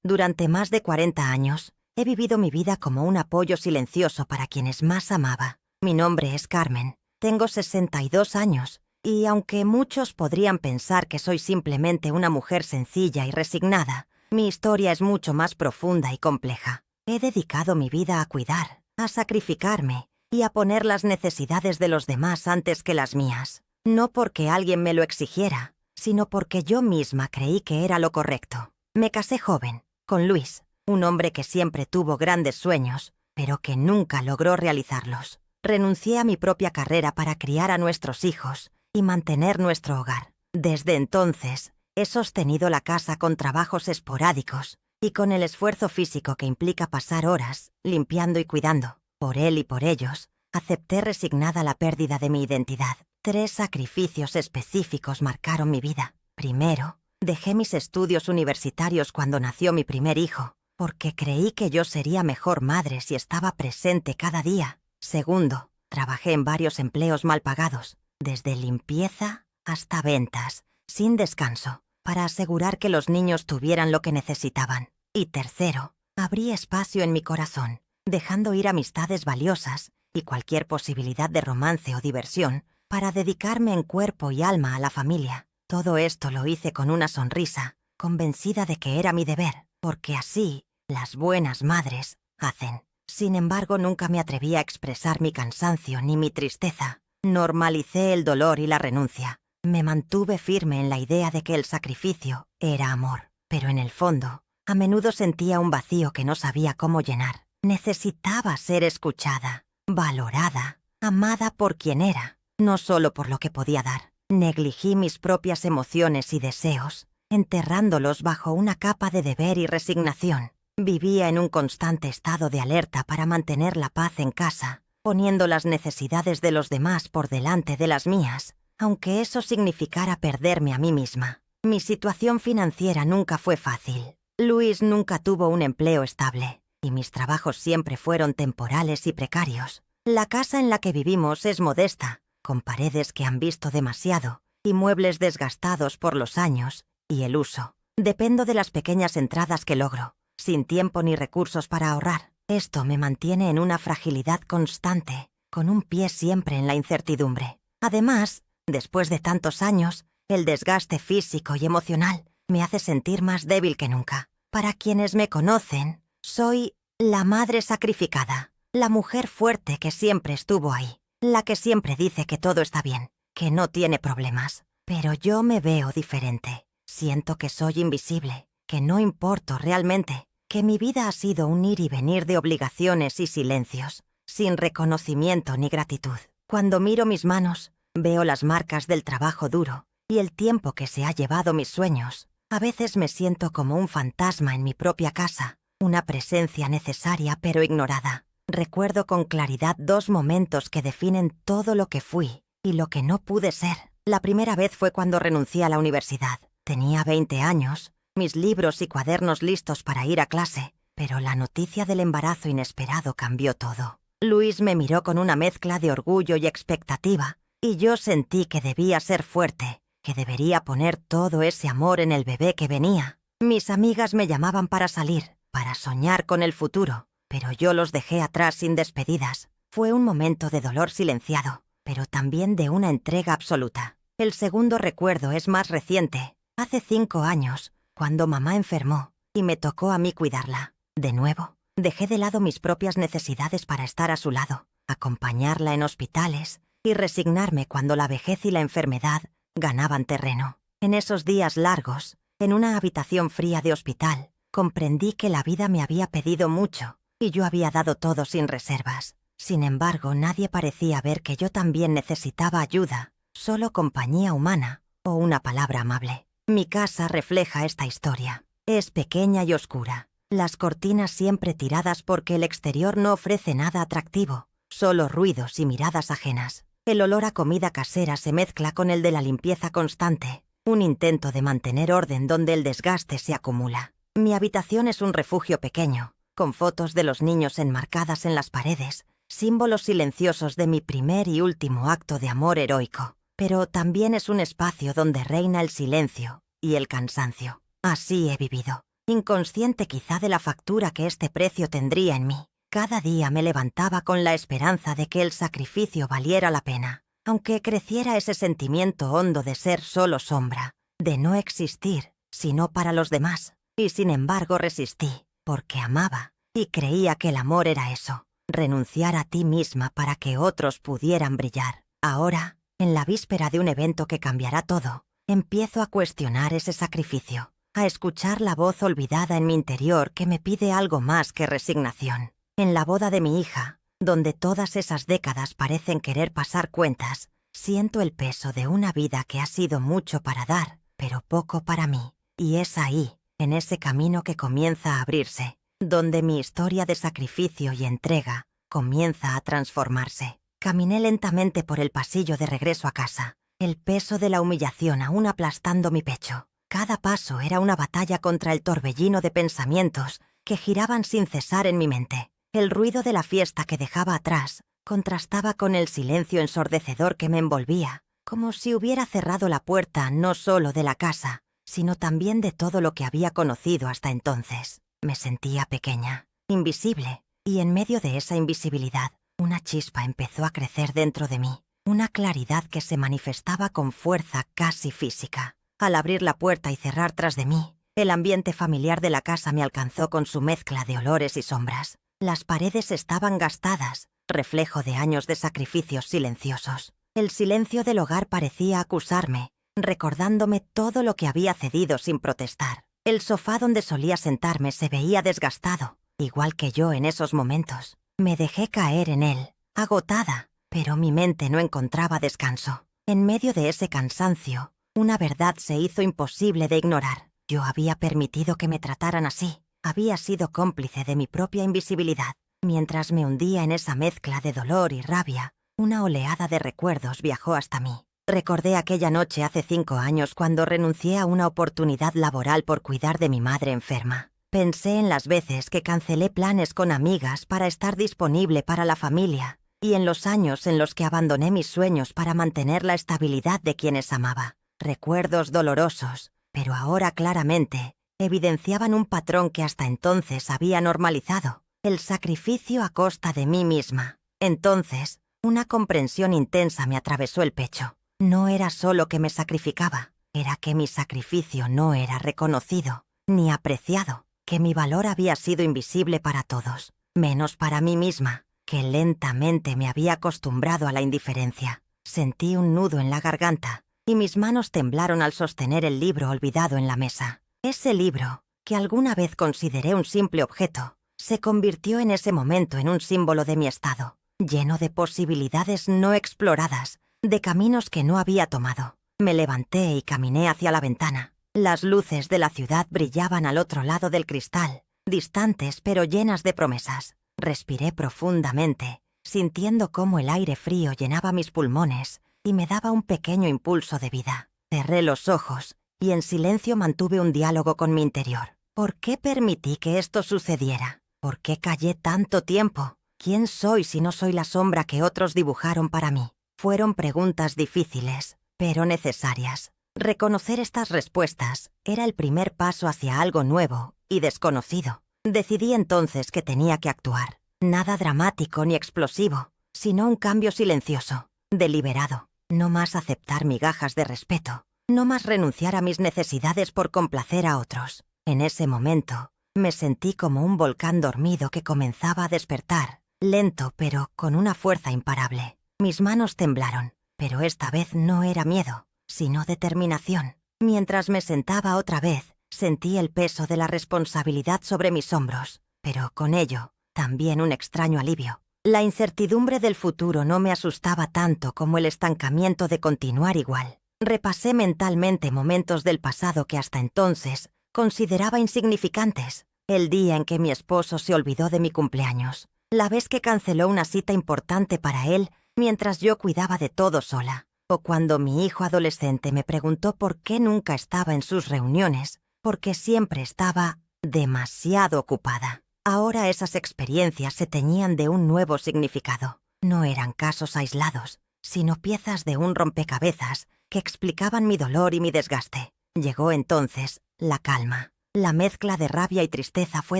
Durante más de 40 años, he vivido mi vida como un apoyo silencioso para quienes más amaba. Mi nombre es Carmen, tengo 62 años, y aunque muchos podrían pensar que soy simplemente una mujer sencilla y resignada, mi historia es mucho más profunda y compleja. He dedicado mi vida a cuidar, a sacrificarme y a poner las necesidades de los demás antes que las mías. No porque alguien me lo exigiera, sino porque yo misma creí que era lo correcto. Me casé joven, con Luis, un hombre que siempre tuvo grandes sueños, pero que nunca logró realizarlos. Renuncié a mi propia carrera para criar a nuestros hijos y mantener nuestro hogar. Desde entonces, he sostenido la casa con trabajos esporádicos y con el esfuerzo físico que implica pasar horas limpiando y cuidando. Por él y por ellos, acepté resignada la pérdida de mi identidad. 3 sacrificios específicos marcaron mi vida. Primero, dejé mis estudios universitarios cuando nació mi primer hijo, porque creí que yo sería mejor madre si estaba presente cada día. Segundo, trabajé en varios empleos mal pagados, desde limpieza hasta ventas, sin descanso, para asegurar que los niños tuvieran lo que necesitaban. Y tercero, abrí espacio en mi corazón, dejando ir amistades valiosas y cualquier posibilidad de romance o diversión para dedicarme en cuerpo y alma a la familia. Todo esto lo hice con una sonrisa, convencida de que era mi deber, porque así las buenas madres hacen. Sin embargo, nunca me atreví a expresar mi cansancio ni mi tristeza. Normalicé el dolor y la renuncia. Me mantuve firme en la idea de que el sacrificio era amor, pero en el fondo, a menudo sentía un vacío que no sabía cómo llenar. Necesitaba ser escuchada, valorada, amada por quien era, no solo por lo que podía dar. Negligí mis propias emociones y deseos, enterrándolos bajo una capa de deber y resignación. Vivía en un constante estado de alerta para mantener la paz en casa, poniendo las necesidades de los demás por delante de las mías, aunque eso significara perderme a mí misma. Mi situación financiera nunca fue fácil. Luis nunca tuvo un empleo estable, y mis trabajos siempre fueron temporales y precarios. La casa en la que vivimos es modesta, con paredes que han visto demasiado y muebles desgastados por los años y el uso. Dependo de las pequeñas entradas que logro, sin tiempo ni recursos para ahorrar. Esto me mantiene en una fragilidad constante, con un pie siempre en la incertidumbre. Además, después de tantos años, el desgaste físico y emocional me hace sentir más débil que nunca. Para quienes me conocen, soy la madre sacrificada, la mujer fuerte que siempre estuvo ahí, la que siempre dice que todo está bien, que no tiene problemas. Pero yo me veo diferente. Siento que soy invisible, que no importo realmente, que mi vida ha sido un ir y venir de obligaciones y silencios, sin reconocimiento ni gratitud. Cuando miro mis manos, veo las marcas del trabajo duro y el tiempo que se ha llevado mis sueños. A veces me siento como un fantasma en mi propia casa, una presencia necesaria pero ignorada. Recuerdo con claridad 2 momentos que definen todo lo que fui y lo que no pude ser. La primera vez fue cuando renuncié a la universidad. Tenía 20 años, mis libros y cuadernos listos para ir a clase, pero la noticia del embarazo inesperado cambió todo. Luis me miró con una mezcla de orgullo y expectativa, y yo sentí que debía ser fuerte, que debería poner todo ese amor en el bebé que venía. Mis amigas me llamaban para salir, para soñar con el futuro, pero yo los dejé atrás sin despedidas. Fue un momento de dolor silenciado, pero también de una entrega absoluta. El segundo recuerdo es más reciente, hace 5 años, cuando mamá enfermó y me tocó a mí cuidarla. De nuevo, dejé de lado mis propias necesidades para estar a su lado, acompañarla en hospitales y resignarme cuando la vejez y la enfermedad ganaban terreno. En esos días largos, en una habitación fría de hospital, comprendí que la vida me había pedido mucho y yo había dado todo sin reservas. Sin embargo, nadie parecía ver que yo también necesitaba ayuda, solo compañía humana o una palabra amable. Mi casa refleja esta historia. Es pequeña y oscura, las cortinas siempre tiradas porque el exterior no ofrece nada atractivo, solo ruidos y miradas ajenas. El olor a comida casera se mezcla con el de la limpieza constante, un intento de mantener orden donde el desgaste se acumula. Mi habitación es un refugio pequeño, con fotos de los niños enmarcadas en las paredes, símbolos silenciosos de mi primer y último acto de amor heroico. Pero también es un espacio donde reina el silencio y el cansancio. Así he vivido, inconsciente quizá de la factura que este precio tendría en mí. Cada día me levantaba con la esperanza de que el sacrificio valiera la pena, aunque creciera ese sentimiento hondo de ser solo sombra, de no existir, sino para los demás. Y sin embargo resistí, porque amaba, y creía que el amor era eso, renunciar a ti misma para que otros pudieran brillar. Ahora, en la víspera de un evento que cambiará todo, empiezo a cuestionar ese sacrificio, a escuchar la voz olvidada en mi interior que me pide algo más que resignación. En la boda de mi hija, donde todas esas décadas parecen querer pasar cuentas, siento el peso de una vida que ha sido mucho para dar, pero poco para mí. Y es ahí, en ese camino que comienza a abrirse, donde mi historia de sacrificio y entrega comienza a transformarse. Caminé lentamente por el pasillo de regreso a casa, el peso de la humillación aún aplastando mi pecho. Cada paso era una batalla contra el torbellino de pensamientos que giraban sin cesar en mi mente. El ruido de la fiesta que dejaba atrás contrastaba con el silencio ensordecedor que me envolvía, como si hubiera cerrado la puerta no solo de la casa, sino también de todo lo que había conocido hasta entonces. Me sentía pequeña, invisible, y en medio de esa invisibilidad, una chispa empezó a crecer dentro de mí, una claridad que se manifestaba con fuerza casi física. Al abrir la puerta y cerrar tras de mí, el ambiente familiar de la casa me alcanzó con su mezcla de olores y sombras. Las paredes estaban gastadas, reflejo de años de sacrificios silenciosos. El silencio del hogar parecía acusarme, recordándome todo lo que había cedido sin protestar. El sofá donde solía sentarme se veía desgastado, igual que yo en esos momentos. Me dejé caer en él, agotada, pero mi mente no encontraba descanso. En medio de ese cansancio, una verdad se hizo imposible de ignorar. Yo había permitido que me trataran así. Había sido cómplice de mi propia invisibilidad. Mientras me hundía en esa mezcla de dolor y rabia, una oleada de recuerdos viajó hasta mí. Recordé aquella noche hace 5 años cuando renuncié a una oportunidad laboral por cuidar de mi madre enferma. Pensé en las veces que cancelé planes con amigas para estar disponible para la familia, y en los años en los que abandoné mis sueños para mantener la estabilidad de quienes amaba. Recuerdos dolorosos, pero ahora claramente evidenciaban un patrón que hasta entonces había normalizado, el sacrificio a costa de mí misma. Entonces, una comprensión intensa me atravesó el pecho. No era solo que me sacrificaba, era que mi sacrificio no era reconocido, ni apreciado, que mi valor había sido invisible para todos, menos para mí misma, que lentamente me había acostumbrado a la indiferencia. Sentí un nudo en la garganta, y mis manos temblaron al sostener el libro olvidado en la mesa. Ese libro, que alguna vez consideré un simple objeto, se convirtió en ese momento en un símbolo de mi estado, lleno de posibilidades no exploradas, de caminos que no había tomado. Me levanté y caminé hacia la ventana. Las luces de la ciudad brillaban al otro lado del cristal, distantes pero llenas de promesas. Respiré profundamente, sintiendo cómo el aire frío llenaba mis pulmones y me daba un pequeño impulso de vida. Cerré los ojos y en silencio mantuve un diálogo con mi interior. ¿Por qué permití que esto sucediera? ¿Por qué callé tanto tiempo? ¿Quién soy si no soy la sombra que otros dibujaron para mí? Fueron preguntas difíciles, pero necesarias. Reconocer estas respuestas era el primer paso hacia algo nuevo y desconocido. Decidí entonces que tenía que actuar. Nada dramático ni explosivo, sino un cambio silencioso, deliberado. No más aceptar migajas de respeto. No más renunciar a mis necesidades por complacer a otros. En ese momento, me sentí como un volcán dormido que comenzaba a despertar, lento pero con una fuerza imparable. Mis manos temblaron, pero esta vez no era miedo, sino determinación. Mientras me sentaba otra vez, sentí el peso de la responsabilidad sobre mis hombros, pero con ello, también un extraño alivio. La incertidumbre del futuro no me asustaba tanto como el estancamiento de continuar igual. Repasé mentalmente momentos del pasado que hasta entonces consideraba insignificantes. El día en que mi esposo se olvidó de mi cumpleaños, la vez que canceló una cita importante para él mientras yo cuidaba de todo sola, o cuando mi hijo adolescente me preguntó por qué nunca estaba en sus reuniones, porque siempre estaba demasiado ocupada. Ahora esas experiencias se teñían de un nuevo significado. No eran casos aislados, sino piezas de un rompecabezas que explicaban mi dolor y mi desgaste. Llegó entonces la calma. La mezcla de rabia y tristeza fue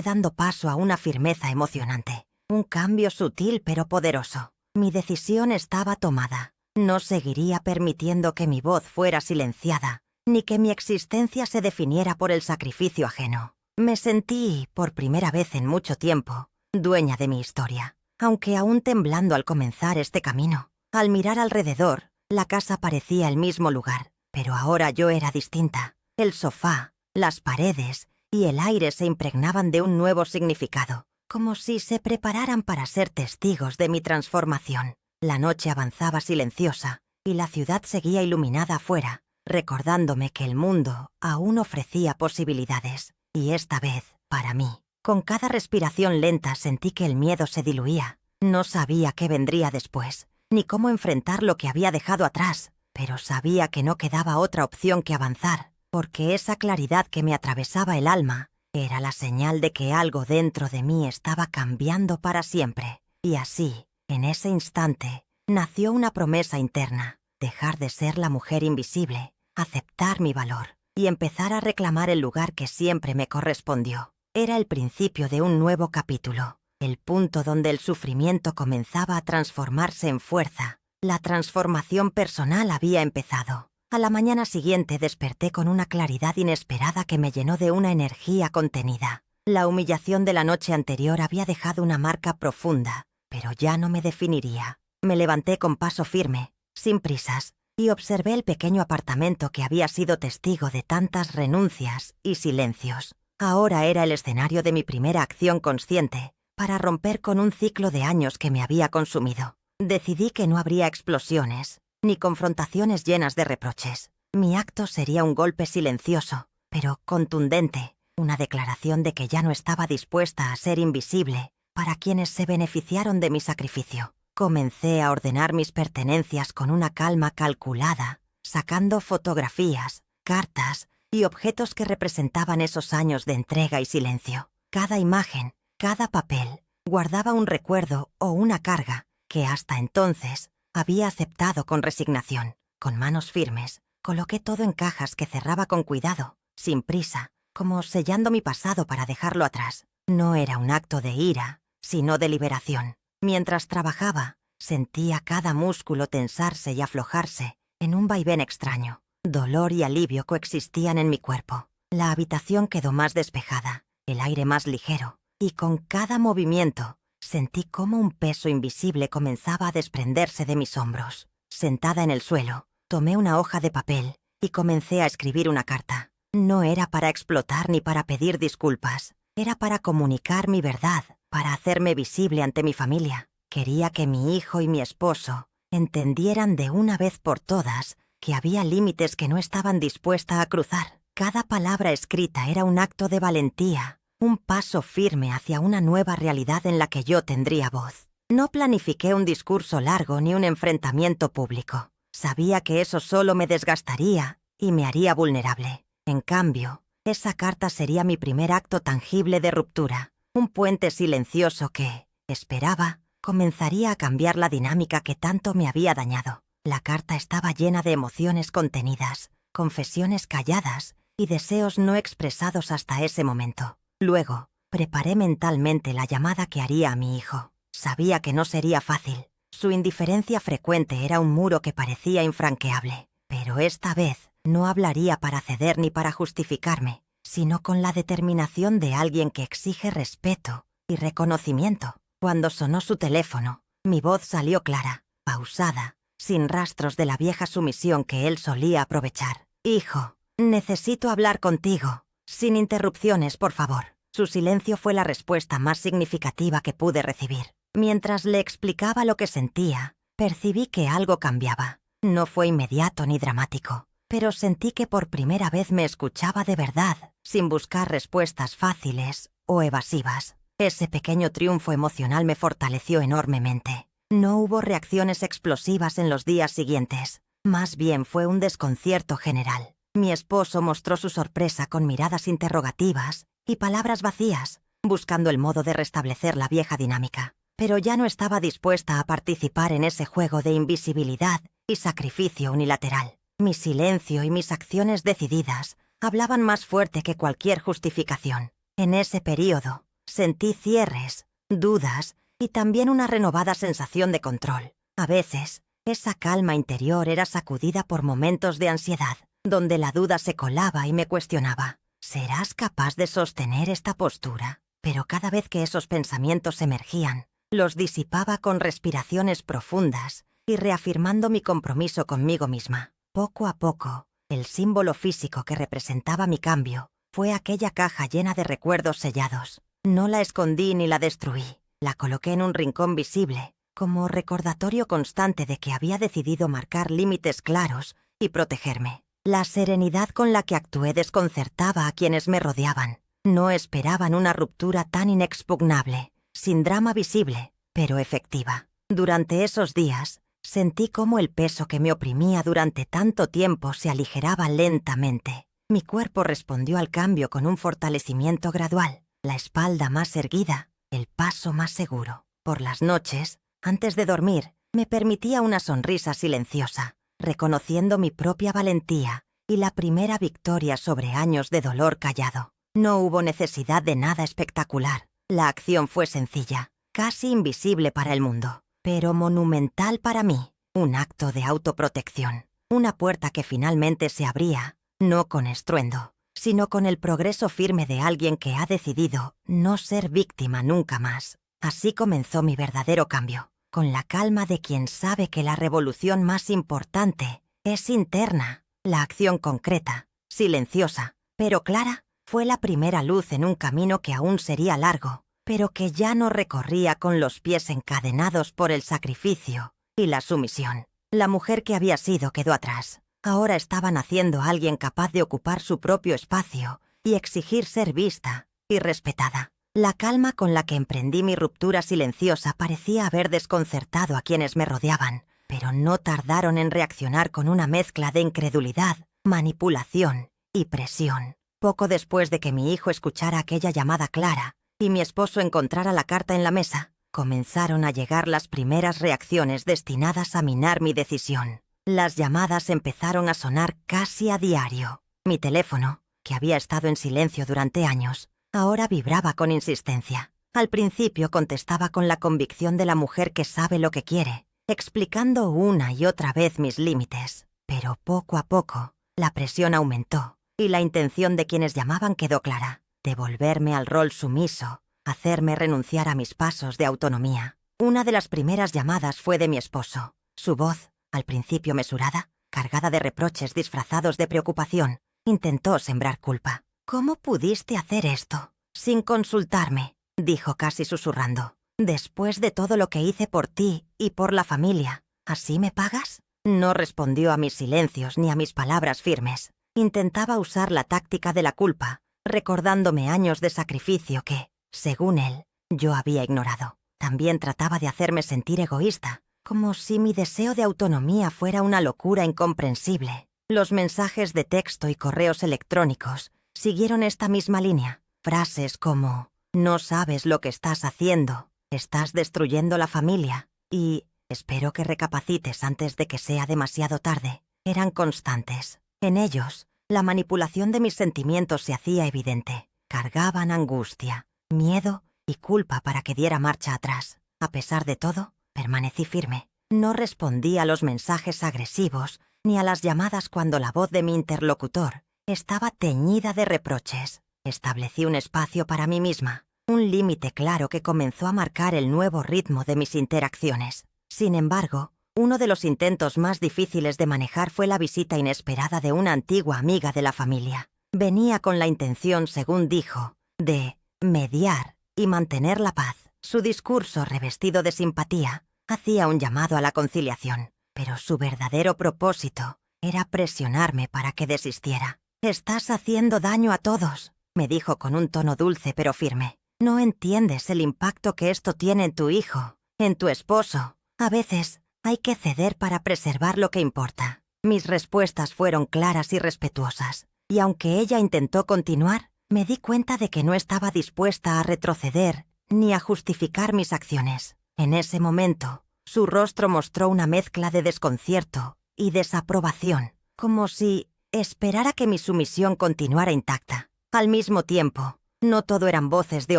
dando paso a una firmeza emocionante. Un cambio sutil pero poderoso. Mi decisión estaba tomada. No seguiría permitiendo que mi voz fuera silenciada, ni que mi existencia se definiera por el sacrificio ajeno. Me sentí, por primera vez en mucho tiempo, dueña de mi historia. Aunque aún temblando al comenzar este camino, al mirar alrededor, la casa parecía el mismo lugar, pero ahora yo era distinta. El sofá, las paredes y el aire se impregnaban de un nuevo significado, como si se prepararan para ser testigos de mi transformación. La noche avanzaba silenciosa y la ciudad seguía iluminada afuera, recordándome que el mundo aún ofrecía posibilidades. Y esta vez, para mí, con cada respiración lenta sentí que el miedo se diluía. No sabía qué vendría después, ni cómo enfrentar lo que había dejado atrás, pero sabía que no quedaba otra opción que avanzar, porque esa claridad que me atravesaba el alma era la señal de que algo dentro de mí estaba cambiando para siempre. Y así, en ese instante, nació una promesa interna: dejar de ser la mujer invisible, aceptar mi valor y empezar a reclamar el lugar que siempre me correspondió. Era el principio de un nuevo capítulo, el punto donde el sufrimiento comenzaba a transformarse en fuerza. La transformación personal había empezado. A la mañana siguiente desperté con una claridad inesperada que me llenó de una energía contenida. La humillación de la noche anterior había dejado una marca profunda, pero ya no me definiría. Me levanté con paso firme, sin prisas, y observé el pequeño apartamento que había sido testigo de tantas renuncias y silencios. Ahora era el escenario de mi primera acción consciente, para romper con un ciclo de años que me había consumido. Decidí que no habría explosiones, ni confrontaciones llenas de reproches. Mi acto sería un golpe silencioso, pero contundente, una declaración de que ya no estaba dispuesta a ser invisible para quienes se beneficiaron de mi sacrificio. Comencé a ordenar mis pertenencias con una calma calculada, sacando fotografías, cartas y objetos que representaban esos años de entrega y silencio. Cada imagen, cada papel, guardaba un recuerdo o una carga que hasta entonces había aceptado con resignación. Con manos firmes, coloqué todo en cajas que cerraba con cuidado, sin prisa, como sellando mi pasado para dejarlo atrás. No era un acto de ira, sino de liberación. Mientras trabajaba, sentía cada músculo tensarse y aflojarse en un vaivén extraño. Dolor y alivio coexistían en mi cuerpo. La habitación quedó más despejada, el aire más ligero, y con cada movimiento sentí cómo un peso invisible comenzaba a desprenderse de mis hombros. Sentada en el suelo, tomé una hoja de papel y comencé a escribir una carta. No era para explotar ni para pedir disculpas. Era para comunicar mi verdad, para hacerme visible ante mi familia. Quería que mi hijo y mi esposo entendieran de una vez por todas que había límites que no estaban dispuesta a cruzar. Cada palabra escrita era un acto de valentía, un paso firme hacia una nueva realidad en la que yo tendría voz. No planifiqué un discurso largo ni un enfrentamiento público. Sabía que eso solo me desgastaría y me haría vulnerable. En cambio, esa carta sería mi primer acto tangible de ruptura, un puente silencioso que, esperaba, comenzaría a cambiar la dinámica que tanto me había dañado. La carta estaba llena de emociones contenidas, confesiones calladas y deseos no expresados hasta ese momento. Luego, preparé mentalmente la llamada que haría a mi hijo. Sabía que no sería fácil. Su indiferencia frecuente era un muro que parecía infranqueable. Pero esta vez no hablaría para ceder ni para justificarme, sino con la determinación de alguien que exige respeto y reconocimiento. Cuando sonó su teléfono, mi voz salió clara, pausada, sin rastros de la vieja sumisión que él solía aprovechar. «Hijo, necesito hablar contigo. Sin interrupciones, por favor». Su silencio fue la respuesta más significativa que pude recibir. Mientras le explicaba lo que sentía, percibí que algo cambiaba. No fue inmediato ni dramático, pero sentí que por primera vez me escuchaba de verdad, sin buscar respuestas fáciles o evasivas. Ese pequeño triunfo emocional me fortaleció enormemente. No hubo reacciones explosivas en los días siguientes. Más bien fue un desconcierto general. Mi esposo mostró su sorpresa con miradas interrogativas y palabras vacías, buscando el modo de restablecer la vieja dinámica. Pero ya no estaba dispuesta a participar en ese juego de invisibilidad y sacrificio unilateral. Mi silencio y mis acciones decididas hablaban más fuerte que cualquier justificación. En ese período, sentí cierres, dudas y también una renovada sensación de control. A veces, esa calma interior era sacudida por momentos de ansiedad, donde la duda se colaba y me cuestionaba. ¿Serás capaz de sostener esta postura? Pero cada vez que esos pensamientos emergían, los disipaba con respiraciones profundas y reafirmando mi compromiso conmigo misma. Poco a poco, el símbolo físico que representaba mi cambio fue aquella caja llena de recuerdos sellados. No la escondí ni la destruí. La coloqué en un rincón visible, como recordatorio constante de que había decidido marcar límites claros y protegerme. La serenidad con la que actué desconcertaba a quienes me rodeaban. No esperaban una ruptura tan inexpugnable, sin drama visible, pero efectiva. Durante esos días, sentí cómo el peso que me oprimía durante tanto tiempo se aligeraba lentamente. Mi cuerpo respondió al cambio con un fortalecimiento gradual, la espalda más erguida, el paso más seguro. Por las noches, antes de dormir, me permitía una sonrisa silenciosa, reconociendo mi propia valentía y la primera victoria sobre años de dolor callado. No hubo necesidad de nada espectacular. La acción fue sencilla, casi invisible para el mundo, pero monumental para mí. Un acto de autoprotección. Una puerta que finalmente se abría, no con estruendo, sino con el progreso firme de alguien que ha decidido no ser víctima nunca más. Así comenzó mi verdadero cambio, con la calma de quien sabe que la revolución más importante es interna. La acción concreta, silenciosa, pero clara, fue la primera luz en un camino que aún sería largo, pero que ya no recorría con los pies encadenados por el sacrificio y la sumisión. La mujer que había sido quedó atrás. Ahora estaba naciendo alguien capaz de ocupar su propio espacio y exigir ser vista y respetada. La calma con la que emprendí mi ruptura silenciosa parecía haber desconcertado a quienes me rodeaban, pero no tardaron en reaccionar con una mezcla de incredulidad, manipulación y presión. Poco después de que mi hijo escuchara aquella llamada clara y mi esposo encontrara la carta en la mesa, comenzaron a llegar las primeras reacciones destinadas a minar mi decisión. Las llamadas empezaron a sonar casi a diario. Mi teléfono, que había estado en silencio durante años, ahora vibraba con insistencia. Al principio contestaba con la convicción de la mujer que sabe lo que quiere, explicando una y otra vez mis límites. Pero poco a poco, la presión aumentó y la intención de quienes llamaban quedó clara: devolverme al rol sumiso, hacerme renunciar a mis pasos de autonomía. Una de las primeras llamadas fue de mi esposo. Su voz, al principio mesurada, cargada de reproches disfrazados de preocupación, intentó sembrar culpa. «¿Cómo pudiste hacer esto? Sin consultarme», dijo casi susurrando. «Después de todo lo que hice por ti y por la familia, ¿así me pagas?» No respondió a mis silencios ni a mis palabras firmes. Intentaba usar la táctica de la culpa, recordándome años de sacrificio que, según él, yo había ignorado. También trataba de hacerme sentir egoísta, como si mi deseo de autonomía fuera una locura incomprensible. Los mensajes de texto y correos electrónicos siguieron esta misma línea. Frases como: «No sabes lo que estás haciendo, estás destruyendo la familia» y «espero que recapacites antes de que sea demasiado tarde» eran constantes. En ellos, la manipulación de mis sentimientos se hacía evidente. Cargaban angustia, miedo y culpa para que diera marcha atrás. A pesar de todo, permanecí firme. No respondí a los mensajes agresivos ni a las llamadas cuando la voz de mi interlocutor estaba teñida de reproches. Establecí un espacio para mí misma, un límite claro que comenzó a marcar el nuevo ritmo de mis interacciones. Sin embargo, uno de los intentos más difíciles de manejar fue la visita inesperada de una antigua amiga de la familia. Venía con la intención, según dijo, de mediar y mantener la paz. Su discurso, revestido de simpatía, hacía un llamado a la conciliación, pero su verdadero propósito era presionarme para que desistiera. «Estás haciendo daño a todos», me dijo con un tono dulce pero firme. «No entiendes el impacto que esto tiene en tu hijo, en tu esposo. A veces hay que ceder para preservar lo que importa». Mis respuestas fueron claras y respetuosas, y aunque ella intentó continuar, me di cuenta de que no estaba dispuesta a retroceder ni a justificar mis acciones. En ese momento, su rostro mostró una mezcla de desconcierto y desaprobación, como si esperar a que mi sumisión continuara intacta. Al mismo tiempo, no todo eran voces de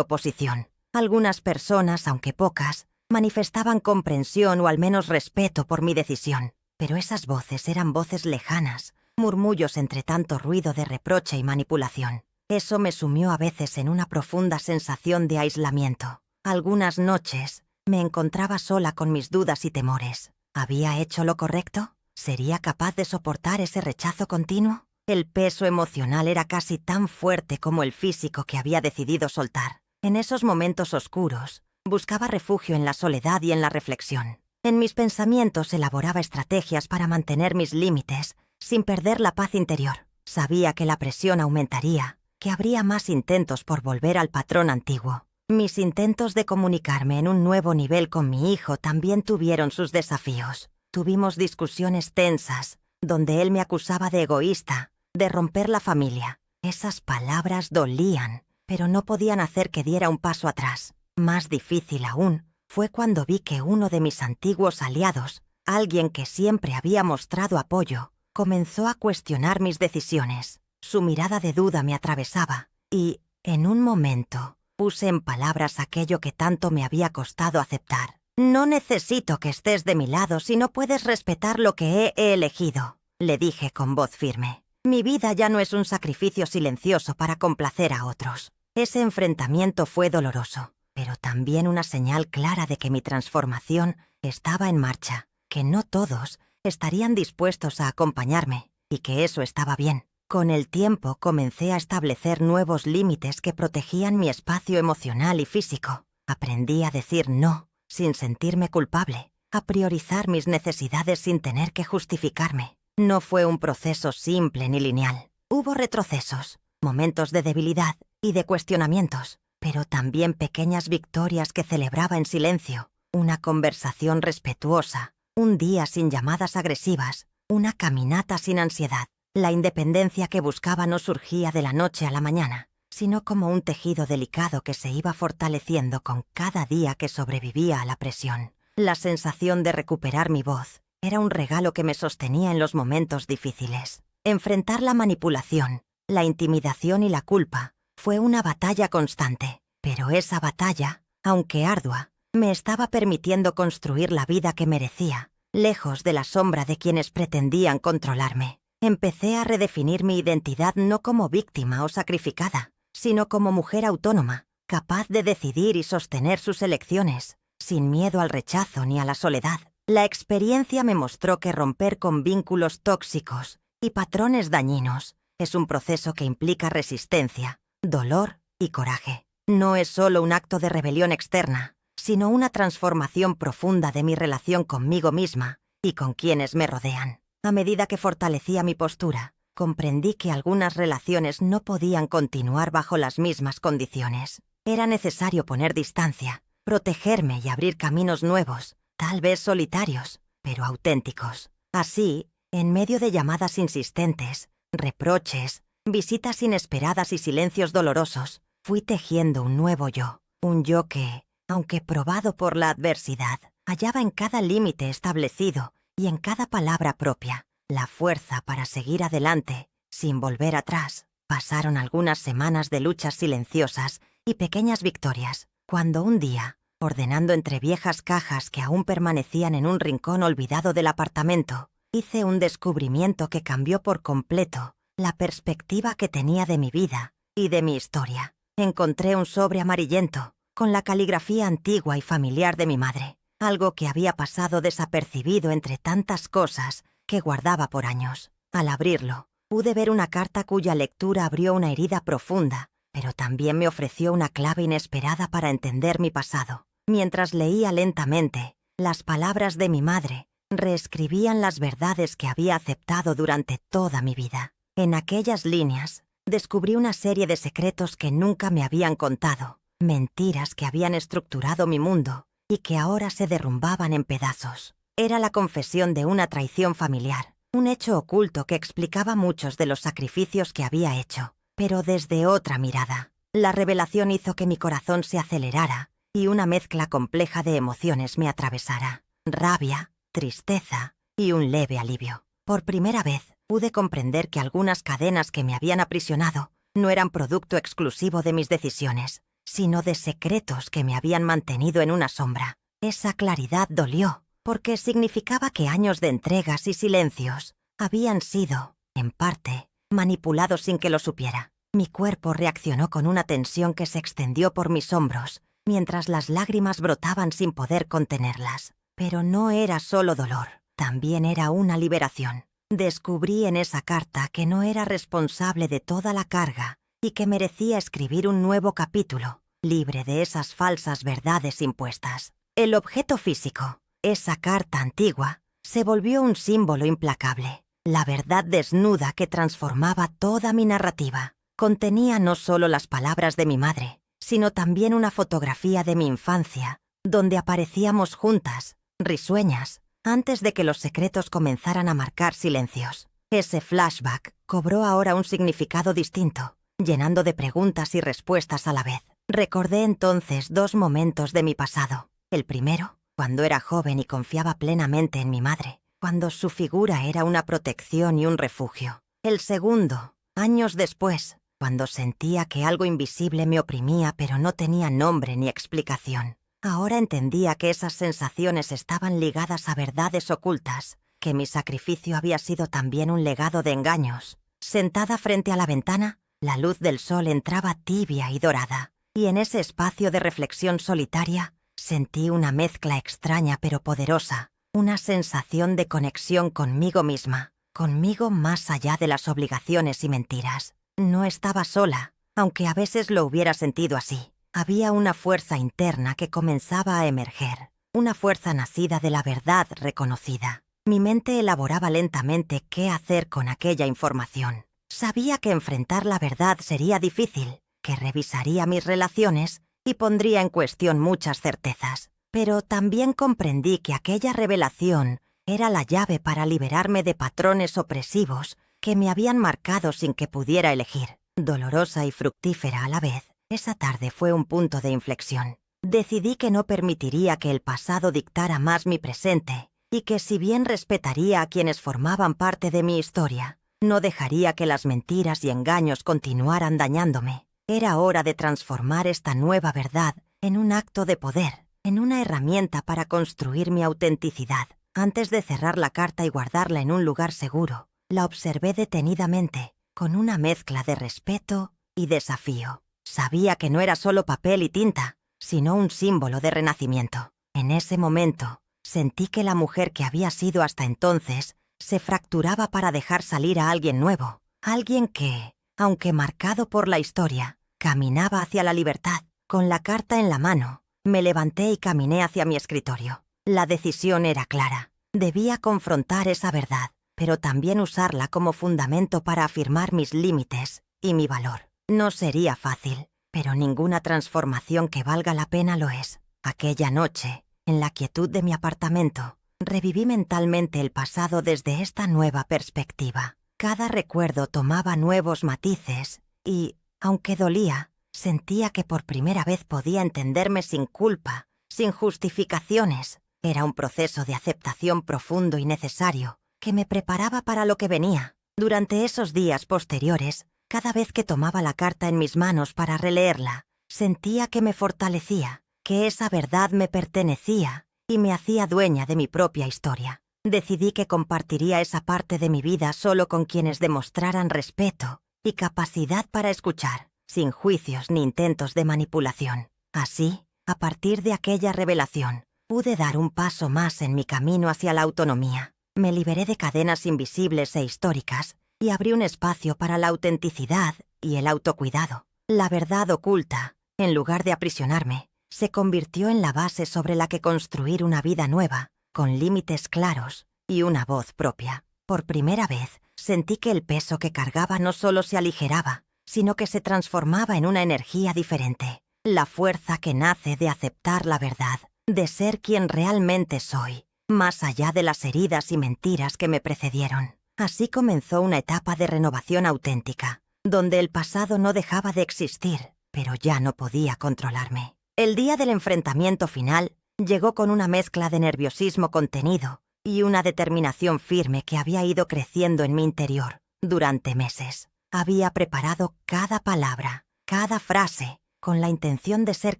oposición. Algunas personas, aunque pocas, manifestaban comprensión o al menos respeto por mi decisión. Pero esas voces eran voces lejanas, murmullos entre tanto ruido de reproche y manipulación. Eso me sumió a veces en una profunda sensación de aislamiento. Algunas noches me encontraba sola con mis dudas y temores. ¿Había hecho lo correcto? ¿Sería capaz de soportar ese rechazo continuo? El peso emocional era casi tan fuerte como el físico que había decidido soltar. En esos momentos oscuros, buscaba refugio en la soledad y en la reflexión. En mis pensamientos elaboraba estrategias para mantener mis límites, sin perder la paz interior. Sabía que la presión aumentaría, que habría más intentos por volver al patrón antiguo. Mis intentos de comunicarme en un nuevo nivel con mi hijo también tuvieron sus desafíos. Tuvimos discusiones tensas, donde él me acusaba de egoísta, de romper la familia. Esas palabras dolían, pero no podían hacer que diera un paso atrás. Más difícil aún fue cuando vi que uno de mis antiguos aliados, alguien que siempre había mostrado apoyo, comenzó a cuestionar mis decisiones. Su mirada de duda me atravesaba y, en un momento, puse en palabras aquello que tanto me había costado aceptar. «No necesito que estés de mi lado si no puedes respetar lo que he elegido», le dije con voz firme. Mi vida ya no es un sacrificio silencioso para complacer a otros. Ese enfrentamiento fue doloroso, pero también una señal clara de que mi transformación estaba en marcha, que no todos estarían dispuestos a acompañarme y que eso estaba bien. Con el tiempo comencé a establecer nuevos límites que protegían mi espacio emocional y físico. Aprendí a decir no sin sentirme culpable, a priorizar mis necesidades sin tener que justificarme. No fue un proceso simple ni lineal. Hubo retrocesos, momentos de debilidad y de cuestionamientos, pero también pequeñas victorias que celebraba en silencio, una conversación respetuosa, un día sin llamadas agresivas, una caminata sin ansiedad. La independencia que buscaba no surgía de la noche a la mañana, sino como un tejido delicado que se iba fortaleciendo con cada día que sobrevivía a la presión. La sensación de recuperar mi voz era un regalo que me sostenía en los momentos difíciles. Enfrentar la manipulación, la intimidación y la culpa fue una batalla constante, pero esa batalla, aunque ardua, me estaba permitiendo construir la vida que merecía, lejos de la sombra de quienes pretendían controlarme. Empecé a redefinir mi identidad no como víctima o sacrificada, sino como mujer autónoma, capaz de decidir y sostener sus elecciones, sin miedo al rechazo ni a la soledad. La experiencia me mostró que romper con vínculos tóxicos y patrones dañinos es un proceso que implica resistencia, dolor y coraje. No es solo un acto de rebelión externa, sino una transformación profunda de mi relación conmigo misma y con quienes me rodean. A medida que fortalecía mi postura, comprendí que algunas relaciones no podían continuar bajo las mismas condiciones. Era necesario poner distancia, protegerme y abrir caminos nuevos, tal vez solitarios, pero auténticos. Así, en medio de llamadas insistentes, reproches, visitas inesperadas y silencios dolorosos, fui tejiendo un nuevo yo. Un yo que, aunque probado por la adversidad, hallaba en cada límite establecido y en cada palabra propia la fuerza para seguir adelante, sin volver atrás. Pasaron algunas semanas de luchas silenciosas y pequeñas victorias, cuando un día, ordenando entre viejas cajas que aún permanecían en un rincón olvidado del apartamento, hice un descubrimiento que cambió por completo la perspectiva que tenía de mi vida y de mi historia. Encontré un sobre amarillento, con la caligrafía antigua y familiar de mi madre, algo que había pasado desapercibido entre tantas cosas que guardaba por años. Al abrirlo, pude ver una carta cuya lectura abrió una herida profunda, pero también me ofreció una clave inesperada para entender mi pasado. Mientras leía lentamente, las palabras de mi madre reescribían las verdades que había aceptado durante toda mi vida. En aquellas líneas, descubrí una serie de secretos que nunca me habían contado, mentiras que habían estructurado mi mundo y que ahora se derrumbaban en pedazos. Era la confesión de una traición familiar, un hecho oculto que explicaba muchos de los sacrificios que había hecho, pero desde otra mirada. La revelación hizo que mi corazón se acelerara y una mezcla compleja de emociones me atravesara: rabia, tristeza y un leve alivio. Por primera vez, pude comprender que algunas cadenas que me habían aprisionado no eran producto exclusivo de mis decisiones, sino de secretos que me habían mantenido en una sombra. Esa claridad dolió, porque significaba que años de entregas y silencios habían sido, en parte, manipulados sin que lo supiera. Mi cuerpo reaccionó con una tensión que se extendió por mis hombros, mientras las lágrimas brotaban sin poder contenerlas. Pero no era solo dolor, también era una liberación. Descubrí en esa carta que no era responsable de toda la carga y que merecía escribir un nuevo capítulo, libre de esas falsas verdades impuestas. El objeto físico, esa carta antigua, se volvió un símbolo implacable. La verdad desnuda que transformaba toda mi narrativa. Contenía no solo las palabras de mi madre, sino también una fotografía de mi infancia, donde aparecíamos juntas, risueñas, antes de que los secretos comenzaran a marcar silencios. Ese flashback cobró ahora un significado distinto, llenando de preguntas y respuestas a la vez. Recordé entonces dos momentos de mi pasado. El primero, cuando era joven y confiaba plenamente en mi madre, cuando su figura era una protección y un refugio. El segundo, años después, cuando sentía que algo invisible me oprimía pero no tenía nombre ni explicación. Ahora entendía que esas sensaciones estaban ligadas a verdades ocultas, que mi sacrificio había sido también un legado de engaños. Sentada frente a la ventana, la luz del sol entraba tibia y dorada, y en ese espacio de reflexión solitaria sentí una mezcla extraña pero poderosa, una sensación de conexión conmigo misma, conmigo más allá de las obligaciones y mentiras. No estaba sola, aunque a veces lo hubiera sentido así. Había una fuerza interna que comenzaba a emerger, una fuerza nacida de la verdad reconocida. Mi mente elaboraba lentamente qué hacer con aquella información. Sabía que enfrentar la verdad sería difícil, que revisaría mis relaciones y pondría en cuestión muchas certezas. Pero también comprendí que aquella revelación era la llave para liberarme de patrones opresivos que me habían marcado sin que pudiera elegir. Dolorosa y fructífera a la vez, esa tarde fue un punto de inflexión. Decidí que no permitiría que el pasado dictara más mi presente y que si bien respetaría a quienes formaban parte de mi historia, no dejaría que las mentiras y engaños continuaran dañándome. Era hora de transformar esta nueva verdad en un acto de poder, en una herramienta para construir mi autenticidad. Antes de cerrar la carta y guardarla en un lugar seguro, la observé detenidamente, con una mezcla de respeto y desafío. Sabía que no era solo papel y tinta, sino un símbolo de renacimiento. En ese momento, sentí que la mujer que había sido hasta entonces se fracturaba para dejar salir a alguien nuevo, alguien que, aunque marcado por la historia, caminaba hacia la libertad. Con la carta en la mano, me levanté y caminé hacia mi escritorio. La decisión era clara. Debía confrontar esa verdad, pero también usarla como fundamento para afirmar mis límites y mi valor. No sería fácil, pero ninguna transformación que valga la pena lo es. Aquella noche, en la quietud de mi apartamento, reviví mentalmente el pasado desde esta nueva perspectiva. Cada recuerdo tomaba nuevos matices y, aunque dolía, sentía que por primera vez podía entenderme sin culpa, sin justificaciones. Era un proceso de aceptación profundo y necesario que me preparaba para lo que venía. Durante esos días posteriores, cada vez que tomaba la carta en mis manos para releerla, sentía que me fortalecía, que esa verdad me pertenecía y me hacía dueña de mi propia historia. Decidí que compartiría esa parte de mi vida solo con quienes demostraran respeto y capacidad para escuchar, sin juicios ni intentos de manipulación. Así, a partir de aquella revelación, pude dar un paso más en mi camino hacia la autonomía. Me liberé de cadenas invisibles e históricas y abrí un espacio para la autenticidad y el autocuidado. La verdad oculta, en lugar de aprisionarme, se convirtió en la base sobre la que construir una vida nueva, con límites claros y una voz propia. Por primera vez, sentí que el peso que cargaba no solo se aligeraba, sino que se transformaba en una energía diferente. La fuerza que nace de aceptar la verdad, de ser quien realmente soy, más allá de las heridas y mentiras que me precedieron. Así comenzó una etapa de renovación auténtica, donde el pasado no dejaba de existir, pero ya no podía controlarme. El día del enfrentamiento final llegó con una mezcla de nerviosismo contenido y una determinación firme que había ido creciendo en mi interior durante meses. Había preparado cada palabra, cada frase, con la intención de ser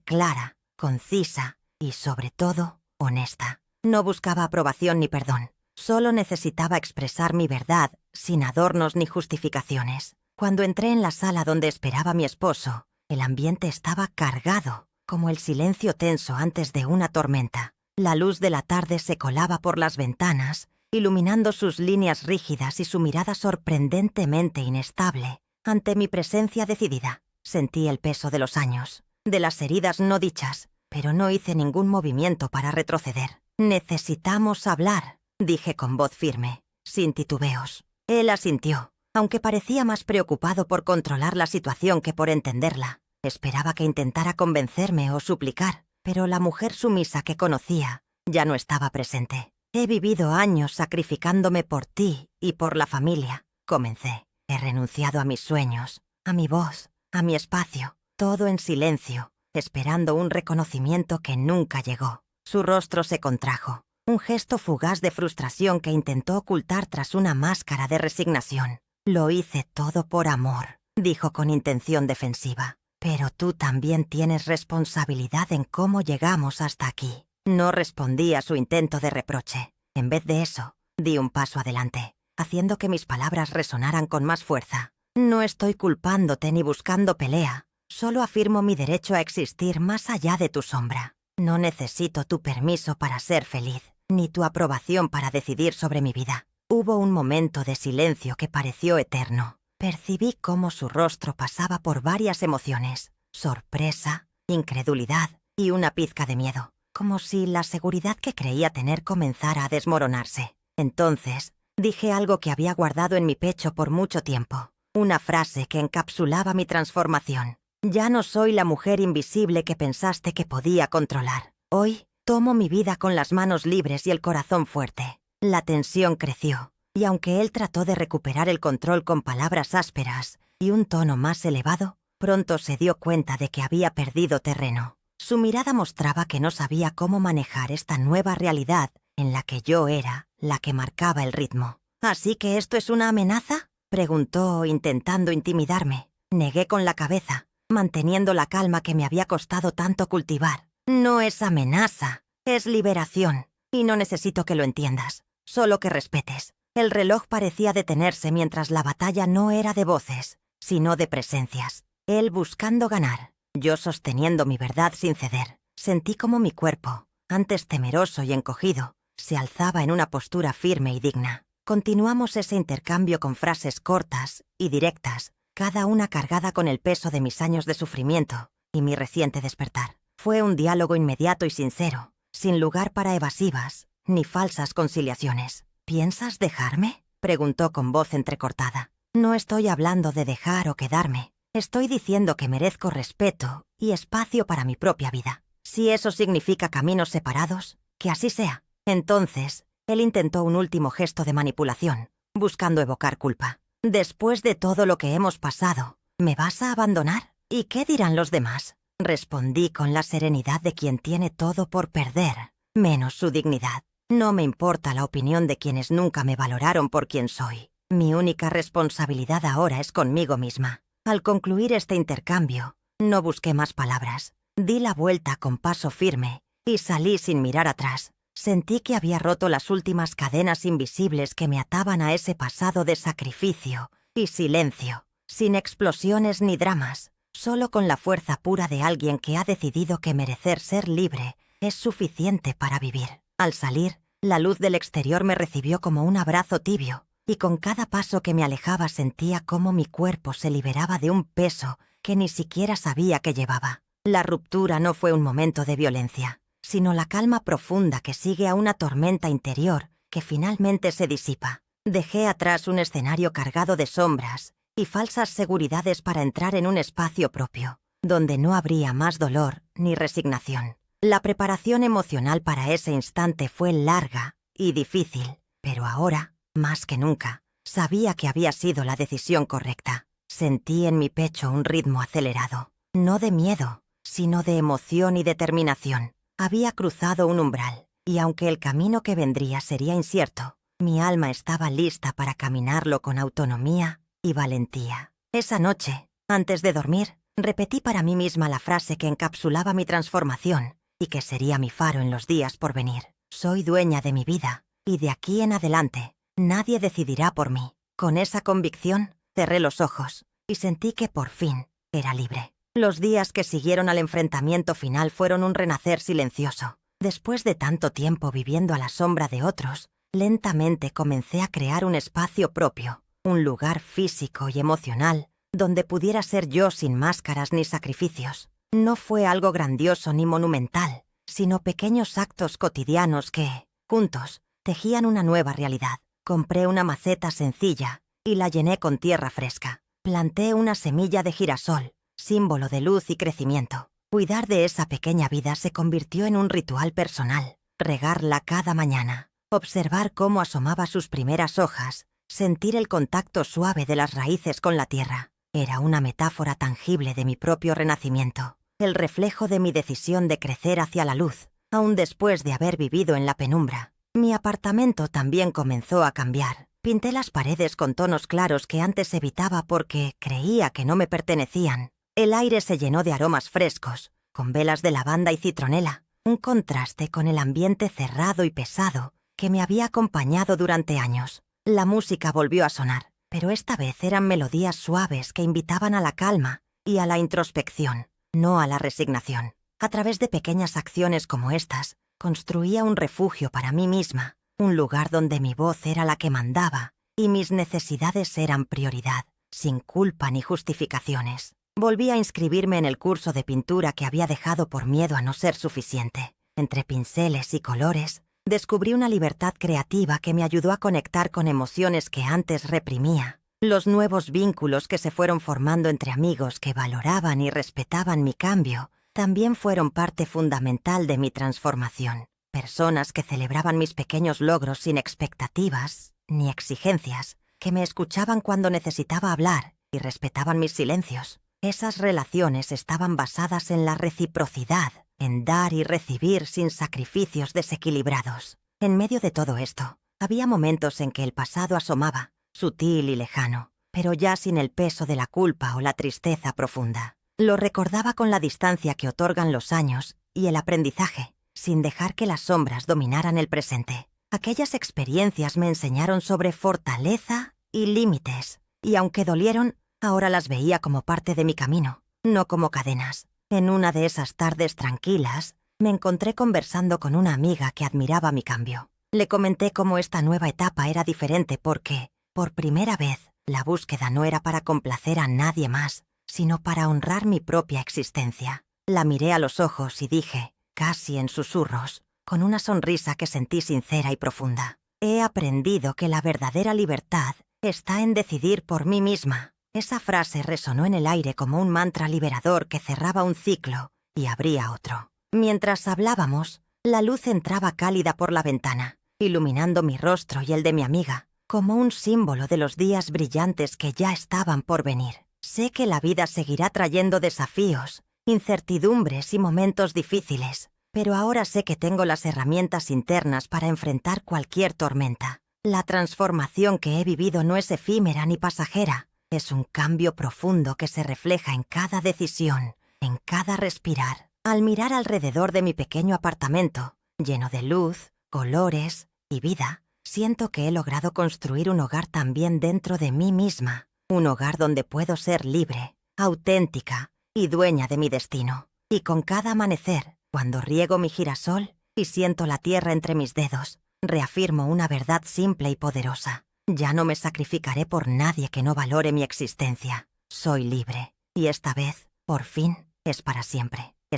clara, concisa y, sobre todo, honesta. No buscaba aprobación ni perdón. Solo necesitaba expresar mi verdad, sin adornos ni justificaciones. Cuando entré en la sala donde esperaba mi esposo, el ambiente estaba cargado, como el silencio tenso antes de una tormenta. La luz de la tarde se colaba por las ventanas, iluminando sus líneas rígidas y su mirada sorprendentemente inestable. Ante mi presencia decidida, sentí el peso de los años, de las heridas no dichas, pero no hice ningún movimiento para retroceder. «Necesitamos hablar», dije con voz firme, sin titubeos. Él asintió, aunque parecía más preocupado por controlar la situación que por entenderla. Esperaba que intentara convencerme o suplicar, pero la mujer sumisa que conocía ya no estaba presente. «He vivido años sacrificándome por ti y por la familia», comencé. «He renunciado a mis sueños, a mi voz, a mi espacio, todo en silencio, esperando un reconocimiento que nunca llegó». Su rostro se contrajo, un gesto fugaz de frustración que intentó ocultar tras una máscara de resignación. «Lo hice todo por amor», dijo con intención defensiva. «Pero tú también tienes responsabilidad en cómo llegamos hasta aquí». No respondí a su intento de reproche. En vez de eso, di un paso adelante, haciendo que mis palabras resonaran con más fuerza. «No estoy culpándote ni buscando pelea. Solo afirmo mi derecho a existir más allá de tu sombra. No necesito tu permiso para ser feliz, ni tu aprobación para decidir sobre mi vida». Hubo un momento de silencio que pareció eterno. Percibí cómo su rostro pasaba por varias emociones: sorpresa, incredulidad y una pizca de miedo, como si la seguridad que creía tener comenzara a desmoronarse. Entonces, dije algo que había guardado en mi pecho por mucho tiempo, una frase que encapsulaba mi transformación. «Ya no soy la mujer invisible que pensaste que podía controlar. Hoy, tomo mi vida con las manos libres y el corazón fuerte». La tensión creció, y aunque él trató de recuperar el control con palabras ásperas y un tono más elevado, pronto se dio cuenta de que había perdido terreno. Su mirada mostraba que no sabía cómo manejar esta nueva realidad en la que yo era la que marcaba el ritmo. «¿Así que esto es una amenaza?», preguntó, intentando intimidarme. Negué con la cabeza, manteniendo la calma que me había costado tanto cultivar. «No es amenaza, es liberación, y no necesito que lo entiendas, solo que respetes». El reloj parecía detenerse mientras la batalla no era de voces, sino de presencias. Él buscando ganar, yo sosteniendo mi verdad sin ceder. Sentí como mi cuerpo, antes temeroso y encogido, se alzaba en una postura firme y digna. Continuamos ese intercambio con frases cortas y directas, cada una cargada con el peso de mis años de sufrimiento y mi reciente despertar. Fue un diálogo inmediato y sincero, sin lugar para evasivas ni falsas conciliaciones. «¿Piensas dejarme?», preguntó con voz entrecortada. «No estoy hablando de dejar o quedarme. Estoy diciendo que merezco respeto y espacio para mi propia vida. Si eso significa caminos separados, que así sea». Entonces, él intentó un último gesto de manipulación, buscando evocar culpa. «Después de todo lo que hemos pasado, ¿me vas a abandonar? ¿Y qué dirán los demás?», respondí con la serenidad de quien tiene todo por perder, menos su dignidad. «No me importa la opinión de quienes nunca me valoraron por quien soy. Mi única responsabilidad ahora es conmigo misma». Al concluir este intercambio, no busqué más palabras. Di la vuelta con paso firme y salí sin mirar atrás. Sentí que había roto las últimas cadenas invisibles que me ataban a ese pasado de sacrificio y silencio, sin explosiones ni dramas, solo con la fuerza pura de alguien que ha decidido que merecer ser libre es suficiente para vivir. Al salir, la luz del exterior me recibió como un abrazo tibio, y con cada paso que me alejaba sentía cómo mi cuerpo se liberaba de un peso que ni siquiera sabía que llevaba. La ruptura no fue un momento de violencia, sino la calma profunda que sigue a una tormenta interior que finalmente se disipa. Dejé atrás un escenario cargado de sombras y falsas seguridades para entrar en un espacio propio, donde no habría más dolor ni resignación. La preparación emocional para ese instante fue larga y difícil, pero ahora, más que nunca, sabía que había sido la decisión correcta. Sentí en mi pecho un ritmo acelerado, no de miedo, sino de emoción y determinación. Había cruzado un umbral, y aunque el camino que vendría sería incierto, mi alma estaba lista para caminarlo con autonomía y valentía. Esa noche, antes de dormir, repetí para mí misma la frase que encapsulaba mi transformación y que sería mi faro en los días por venir. Soy dueña de mi vida, y de aquí en adelante, nadie decidirá por mí. Con esa convicción, cerré los ojos y sentí que por fin era libre. Los días que siguieron al enfrentamiento final fueron un renacer silencioso. Después de tanto tiempo viviendo a la sombra de otros, lentamente comencé a crear un espacio propio, un lugar físico y emocional, donde pudiera ser yo sin máscaras ni sacrificios. No fue algo grandioso ni monumental, sino pequeños actos cotidianos que, juntos, tejían una nueva realidad. Compré una maceta sencilla y la llené con tierra fresca. Planté una semilla de girasol, símbolo de luz y crecimiento. Cuidar de esa pequeña vida se convirtió en un ritual personal. Regarla cada mañana, observar cómo asomaba sus primeras hojas, sentir el contacto suave de las raíces con la tierra. Era una metáfora tangible de mi propio renacimiento, el reflejo de mi decisión de crecer hacia la luz, aun después de haber vivido en la penumbra. Mi apartamento también comenzó a cambiar. Pinté las paredes con tonos claros que antes evitaba porque creía que no me pertenecían. El aire se llenó de aromas frescos, con velas de lavanda y citronela, un contraste con el ambiente cerrado y pesado que me había acompañado durante años. La música volvió a sonar, pero esta vez eran melodías suaves que invitaban a la calma y a la introspección, no a la resignación. A través de pequeñas acciones como estas, construía un refugio para mí misma, un lugar donde mi voz era la que mandaba y mis necesidades eran prioridad, sin culpa ni justificaciones. Volví a inscribirme en el curso de pintura que había dejado por miedo a no ser suficiente. Entre pinceles y colores, descubrí una libertad creativa que me ayudó a conectar con emociones que antes reprimía. Los nuevos vínculos que se fueron formando entre amigos que valoraban y respetaban mi cambio también fueron parte fundamental de mi transformación. Personas que celebraban mis pequeños logros sin expectativas ni exigencias, que me escuchaban cuando necesitaba hablar y respetaban mis silencios. Esas relaciones estaban basadas en la reciprocidad, en dar y recibir sin sacrificios desequilibrados. En medio de todo esto, había momentos en que el pasado asomaba, sutil y lejano, pero ya sin el peso de la culpa o la tristeza profunda. Lo recordaba con la distancia que otorgan los años y el aprendizaje, sin dejar que las sombras dominaran el presente. Aquellas experiencias me enseñaron sobre fortaleza y límites, y aunque dolieron, ahora las veía como parte de mi camino, no como cadenas. En una de esas tardes tranquilas, me encontré conversando con una amiga que admiraba mi cambio. Le comenté cómo esta nueva etapa era diferente porque, por primera vez, la búsqueda no era para complacer a nadie más, sino para honrar mi propia existencia. La miré a los ojos y dije, casi en susurros, con una sonrisa que sentí sincera y profunda: he aprendido que la verdadera libertad está en decidir por mí misma. Esa frase resonó en el aire como un mantra liberador que cerraba un ciclo y abría otro. Mientras hablábamos, la luz entraba cálida por la ventana, iluminando mi rostro y el de mi amiga, como un símbolo de los días brillantes que ya estaban por venir. Sé que la vida seguirá trayendo desafíos, incertidumbres y momentos difíciles, pero ahora sé que tengo las herramientas internas para enfrentar cualquier tormenta. La transformación que he vivido no es efímera ni pasajera. Es un cambio profundo que se refleja en cada decisión, en cada respirar. Al mirar alrededor de mi pequeño apartamento, lleno de luz, colores y vida, siento que he logrado construir un hogar también dentro de mí misma. Un hogar donde puedo ser libre, auténtica y dueña de mi destino. Y con cada amanecer, cuando riego mi girasol y siento la tierra entre mis dedos, reafirmo una verdad simple y poderosa. Ya no me sacrificaré por nadie que no valore mi existencia. Soy libre, y esta vez, por fin, es para siempre.